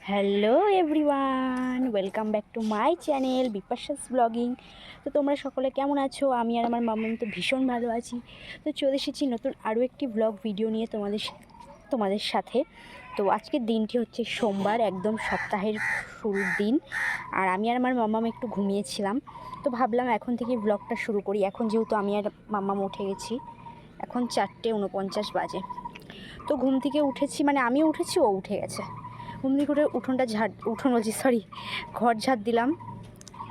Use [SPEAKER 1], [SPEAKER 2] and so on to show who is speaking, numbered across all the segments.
[SPEAKER 1] Hello everyone, welcome back to my channel Bipasha's blogging. তো তোমরা সকলে কেমন আছো? আমি আর আমার মাম্মাম তো ভীষণ ভালো আছি। তো চলে এসেছি নতুন আরও একটি ব্লগ ভিডিও নিয়ে তোমাদের সাথে। তো আজকের দিনটি হচ্ছে সোমবার, একদম সপ্তাহের শুরুর দিন। আর আমি আর আমার মাম্মাম একটু ঘুমিয়েছিলাম, তো ভাবলাম এখন থেকে ব্লগটা শুরু করি। এখন যেহেতু আমি আর মাম্মাম উঠে গেছি, এখন 4:49 বাজে। তো ঘুম থেকে উঠেছি, মানে আমিও উঠেছি, ও উঠে গেছে। ঘুম থেকে উঠে ঘর ঝাড় দিলাম।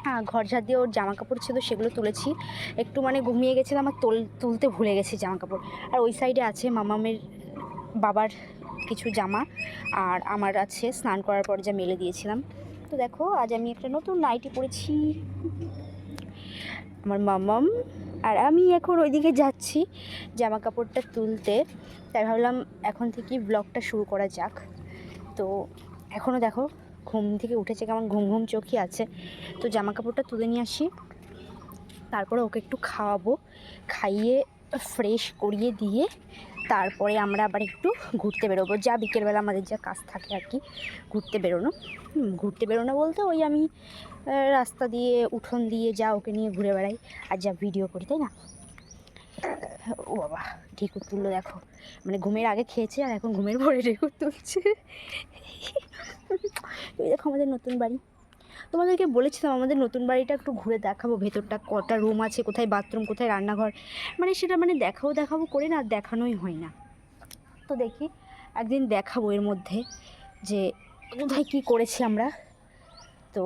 [SPEAKER 1] হ্যাঁ, ঘর ঝাড় দিয়ে ওর জামা কাপড় ছিল সেগুলো তুলেছি। একটু মানে ঘুমিয়ে গেছিলাম আর তুলতে ভুলে গেছি জামা কাপড়। আর ওই সাইডে আছে মামামের বাবার কিছু জামা, আর আমার আছে স্নান করার পর যা মেলে দিয়েছিলাম। তো দেখো, আজ আমি একটা নতুন নাইটি পরেছি। আমার মামাম আর আমি এখন ওইদিকে যাচ্ছি জামা কাপড়টা তুলতে। তাই ভাবলাম এখন থেকেই ব্লগটা শুরু করা যাক। তো এখনও দেখো ঘুম থেকে উঠেছে, কেমন ঘুম ঘুম চোখই আছে। তো জামা কাপড়টা তুলে নিয়ে আসি, তারপরে ওকে একটু খাওয়াবো, খাইয়ে ফ্রেশ করিয়ে দিয়ে তারপরে আমরা আবার একটু ঘুরতে বেরোবো। যা বিকেলবেলা আমাদের যা কাজ থাকে আর কি, ঘুরতে বেরোনো বলতে ওই আমি রাস্তা দিয়ে উঠোন দিয়ে যা ওকে নিয়ে ঘুরে বেড়াই আর যা ভিডিও করি, তাই না? ও বাবা, ঢেকুর তুললো দেখো, মানে ঘুমের আগে খেয়েছে আর এখন ঘুমের পরে ঢেকুর তুলছে। এই দেখো আমাদের নতুন বাড়ি। তোমাদেরকে বলেছিলাম আমাদের নতুন বাড়িটা একটু ঘুরে দেখাবো, ভেতরটা কটা রুম আছে, কোথায় বাথরুম, কোথায় রান্নাঘর, মানে সেটা মানে দেখাবো করে না, দেখানোই হয় না। তো দেখি একদিন দেখাবো এর মধ্যে যে কোথায় কী করেছি আমরা। তো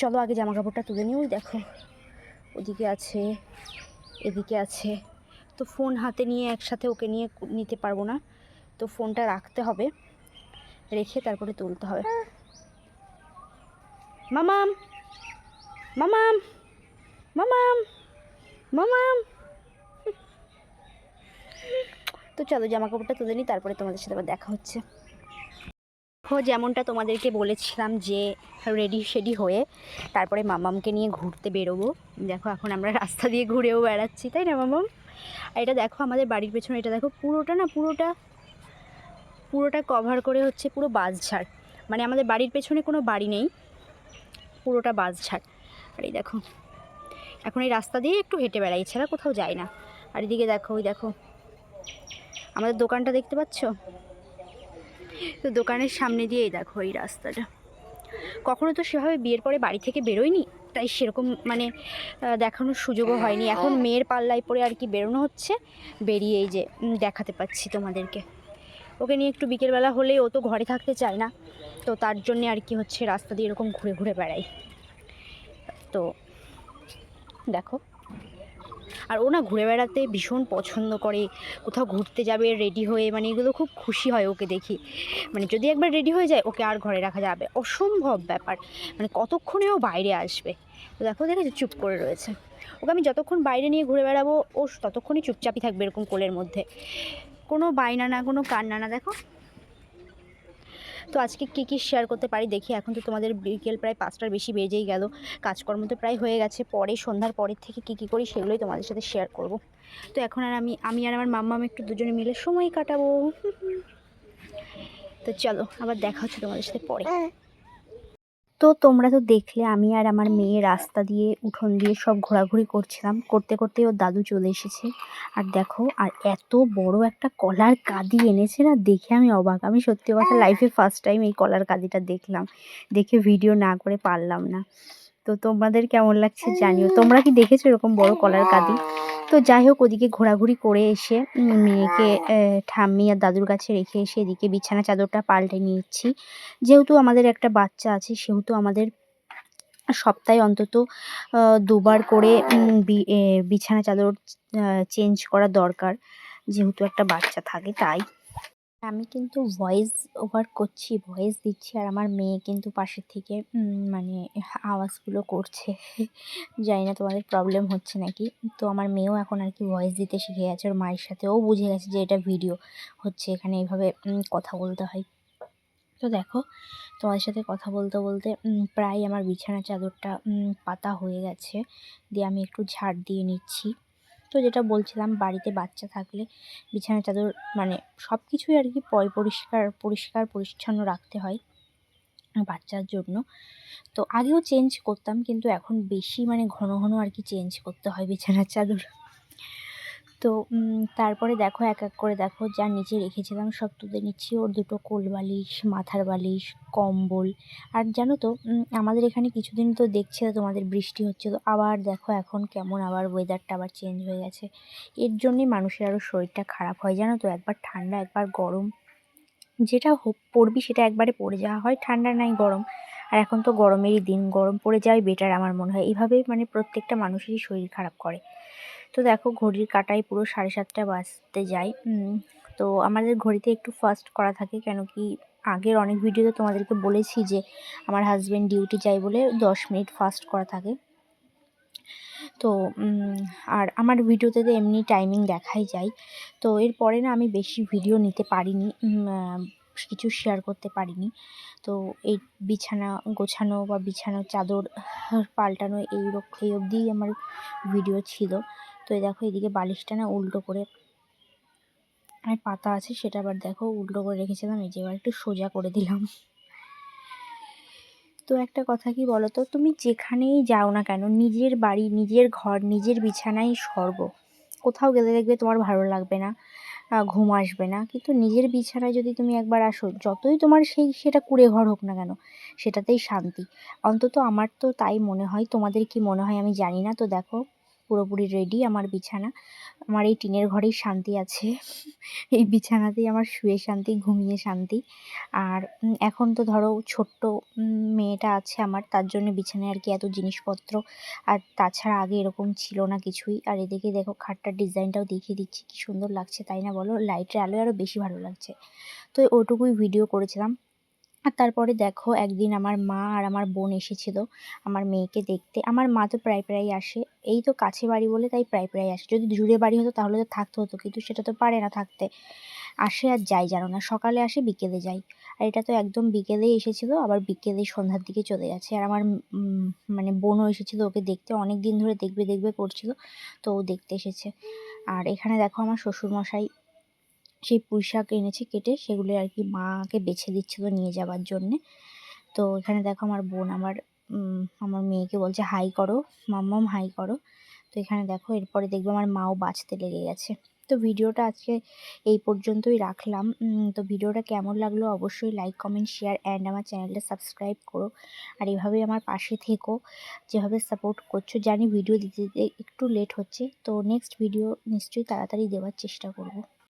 [SPEAKER 1] চলো আগে জামা কাপড়টা তুলে নিও। দেখো ওদিকে আছে, এদিকে আছে। তো ফোন হাতে নিয়ে একসাথে ওকে নিয়ে নিতে পারবো না, তো ফোনটা রাখতে হবে, রেখে তারপরে তুলতে হবে। মামাম মামাম মামাম মামাম। তো চলো জামা কাপড়টা তুলে নিই, তারপরে তোমাদের সাথে আবার দেখা হচ্ছে। যেমনটা তোমাদেরকে বলেছিলাম যে রেডি হয়ে তারপরে মামামকে নিয়ে ঘুরতে বেরোবো। দেখো এখন আমরা রাস্তা দিয়ে ঘুরেও বেড়াচ্ছি, তাই না মামাম? আর এটা দেখো আমাদের বাড়ির পেছনে, এটা দেখো পুরোটা কভার করে হচ্ছে পুরো বাঁশঝাড়। মানে আমাদের বাড়ির পেছনে কোনো বাড়ি নেই, পুরোটা বাঁশঝাড়। আর এই দেখো এখন এই রাস্তা দিয়ে একটু হেঁটে বেড়াই, এছাড়া কোথাও যাই না। আর এদিকে দেখো, ওই দেখো আমাদের দোকানটা দেখতে পাচ্ছ? তো দোকানের সামনে দিয়েই দেখো এই রাস্তাটা। কখনো তো সেভাবে বিয়ের পরে বাড়ি থেকে বেরোয়নি, তাই সেরকম মানে দেখানোর সুযোগও হয়নি। এখন মেয়ের পাল্লায় পরে আর কি বেরোনো হচ্ছে, বেরিয়ে এই যে দেখাতে পাচ্ছি তোমাদেরকে। ওকে নিয়ে একটু বিকেলবেলা হলেই ও তো ঘরে থাকতে চায় না, তো তার জন্যে আর কি হচ্ছে রাস্তা দিয়ে এরকম ঘুরে ঘুরে বেড়াই। তো দেখো, আর ও না ঘুরে বেড়াতে ভীষণ পছন্দ করে, কোথাও ঘুরতে যাবে রেডি হয়ে, মানে এগুলো খুব খুশি হয় ওকে দেখি। মানে যদি একবার রেডি হয়ে যায় ওকে আর ঘরে রাখা যাবে, অসম্ভব ব্যাপার। মানে কতক্ষণে ও বাইরে আসবে। তো দেখো দেখেছো চুপ করে রয়েছে। ওকে আমি যতক্ষণ বাইরে নিয়ে ঘুরে বেড়াবো ও ততক্ষণই চুপচাপই থাকবে এরকম কোলের মধ্যে, কোনো বাইনা না, কোনো কান্না না। দেখো তো আজকে কী শেয়ার করতে পারি দেখি। এখন তো তোমাদের বিকেল প্রায় 5টার বেশি বেজেই গেল, কাজকর্ম তো প্রায় হয়ে গেছে। পরে সন্ধ্যার পরের থেকে কী করি সেগুলোই তোমাদের সাথে শেয়ার করব। তো এখন আর আমি আর আমার মাম্মাম একটু দুজনে মিলে সময় কাটাবো। তো চলো আবার দেখা হচ্ছে তোমাদের সাথে পরে। তো তোমরা তো দেখলে আমি আর আমার মেয়ে রাস্তা দিয়ে উঠোন দিয়ে সব ঘোরাঘুরি করছিলাম, করতে করতে ওর দাদু চলে এসেছে। আর দেখো, আর এত বড় একটা কলার কাঁদি এনেছে না, দেখে আমি অবাক। আমি সত্যি কথা লাইফে ফার্স্ট টাইম এই কলার কাঁদিটা দেখলাম, দেখে ভিডিও না করে পারলাম না। তো তোমাদের কেমন লাগছে জানিও, তোমরা কি দেখেছো এরকম বড় কলার কাঁদি? তো যাই হোক, ওদিকে ঘোরাঘুরি করে এসে মেয়েকে ঠাম্মি আর দাদুর কাছে রেখে এসে এদিকে বিছানা চাদরটা পাল্টে নিচ্ছি। যেহেতু আমাদের একটা বাচ্চা আছে, সেহেতু আমাদের সপ্তাহে অন্তত 2বার করে বিছানা চাদর চেঞ্জ করা দরকার, যেহেতু একটা বাচ্চা থাকে তাই। আমি কিন্তু ভয়েস ওভার করছি, ভয়েস দিচ্ছি, আর আমার মেয়ে কিন্তু পাশের থেকে মানে আওয়াজগুলো করছে। জানি না তোমাদের প্রবলেম হচ্ছে নাকি। তো আমার মেয়েও এখন আর কি ভয়েস দিতে শিখে গেছে ওর মায়ের সাথে, ও বুঝে গেছে যে এটা ভিডিও হচ্ছে, এখানে এইভাবে কথা বলতে হয়। তো দেখো তোমাদের সাথে কথা বলতে বলতে প্রায় আমার বিছানা চাদরটা পাতা হয়ে গেছে, দিয়ে আমি একটু ঝাড় দিয়ে নিচ্ছি। তো যেটা বলছিলাম, বাড়িতে বাচ্চা থাকলে বিছানা চাদর মানে সব কিছুই আর কি পরিষ্কার পরিচ্ছন্ন রাখতে হয়। বাচ্চার জন্য। তো আগেও চেঞ্জ করতাম, কিন্তু এখন বেশি মানে ঘন ঘন আর কি চেঞ্জ করতে হয় বিছানার চাদর। তো তারপরে দেখো এক এক করে দেখো যা নিচে রেখেছিলাম সব তুলে নিচ্ছি। ওর দুটো কোল বালিশ, মাথার বালিশ, কম্বল। আর জানো তো আমাদের এখানে কিছুদিন তো দেখছিলে তোমাদের বৃষ্টি হচ্ছে, তো আবার দেখো এখন কেমন আবার ওয়েদারটা আবার চেঞ্জ হয়ে গেছে। এর জন্যই মানুষের আরও শরীরটা খারাপ হয় জানো তো, একবার ঠান্ডা একবার গরম, যেটা পড়বি সেটা একবারে পড়ে যাওয়া হয়, ঠান্ডা নাই গরম। আর এখন তো গরমেরই দিন, গরম পড়ে যাওয়াই বেটার আমার মনে হয়। এইভাবে মানে প্রত্যেকটা মানুষেরই শরীর খারাপ করে। তো দেখো ঘড়ির কাঁটায় পুরো 7:30 বাজতে যায়। তো আমাদের ঘড়িতে একটু ফাস্ট করা থাকে, কেন কি আগের অনেক ভিডিওতে তোমাদেরকে বলেছি যে আমার হাজব্যান্ড ডিউটি যায় বলে 10 মিনিট ফাস্ট করা থাকে। তো আর আমার ভিডিওতে তো এমনি টাইমিং দেখাই যায়। তো এরপরে না আমি বেশি ভিডিও নিতে পারিনি, কিছু শেয়ার করতে পারিনি। তো এই বিছানা গোছানো বা বিছানার চাদর পাল্টানো এই অবধিই আমার ভিডিও ছিল। তো এই দেখো এদিকে বালিশটা না উল্টো করে পাতা আছে, সেটা আবার দেখো উল্টো করে রেখেছিলাম, এই যে এবার একটু সোজা করে দিলাম। তো একটা কথা কি বলো তো, তুমি যেখানেই যাও না কেন, নিজের বাড়ি, নিজের ঘর, নিজের বিছানাই স্বর্গ। কোথাও গেলে দেখবে তোমার ভালো লাগবে না, ঘুম আসবে না, কিন্তু নিজের বিছানায় যদি তুমি একবার আসো, যতই তোমার সেটা কুঁড়ে ঘর হোক না কেন, সেটাতেই শান্তি। অন্তত আমার তো তাই মনে হয়, তোমাদের কি মনে হয় আমি জানি না। তো দেখো পুরোপুরি রেডি আমার বিছানা। আমার এই টিনের ঘরেই শান্তি আছে, এই বিছানাতেই আমার শুয়ে শান্তি, ঘুমিয়ে শান্তি। আর এখন তো ধরো ছোট্ট মেয়েটা আছে আমার, তার জন্য বিছানায় আর কি এত জিনিসপত্র। আর তাছাড়া আগে এরকম ছিল না কিছুই। আর এদিকে দেখো খাটটার ডিজাইনটাও দেখিয়ে দিচ্ছি, কি সুন্দর লাগছে তাই না বলো, লাইটের আলোয় আরও বেশি ভালো লাগছে। তো ওটুকুই ভিডিও করেছিলাম। আর তারপরে দেখো একদিন আমার মা আর আমার বোন এসেছিল আমার মেয়েকে দেখতে। আমার মা তো প্রায় প্রায় আসে, এই তো কাছে বাড়ি বলে তাই প্রায় প্রায় আসে, যদি দূরে বাড়ি হতো তাহলে তো থাকতে হতো, কিন্তু সেটা তো পারে না থাকতে, আসে আর যায় জানো না, সকালে আসে বিকেলে যায়। আর এটা তো একদম বিকেলেই এসেছিল, আবার বিকেলে সন্ধ্যার দিকে চলে গেছে। আর আমার মানে বোনও এসেছিল ওকে দেখতে, অনেক দিন ধরে দেখবে দেখবে করছিল, তো ও দেখতে এসেছে। আর এখানে দেখো আমার শ্বশুরমশাই সেই পুঁইশাক এনেছে কেটে, সেগুলো আর কি মাকে বেছে দিচ্ছিল নিয়ে যাওয়ার জন্যে। তো এখানে দেখো আমার বোন আমার মেয়েকে বলছে হাই করো মাম্মাম, হাই করো। তো এখানে দেখো এরপরে দেখবে আমার মাও বাঁচতে লেগে গেছে। তো ভিডিওটা আজকে এই পর্যন্তই রাখলাম। তো ভিডিওটা কেমন লাগলো অবশ্যই লাইক, কমেন্ট, শেয়ার অ্যান্ড আমার চ্যানেলটা সাবস্ক্রাইব করো। আর এভাবেই আমার পাশে থেকো, যেভাবে সাপোর্ট করছো। জানি ভিডিও দিতে দিতে একটু লেট হচ্ছে, তো নেক্সট ভিডিও নিশ্চয়ই তাড়াতাড়ি দেওয়ার চেষ্টা করব।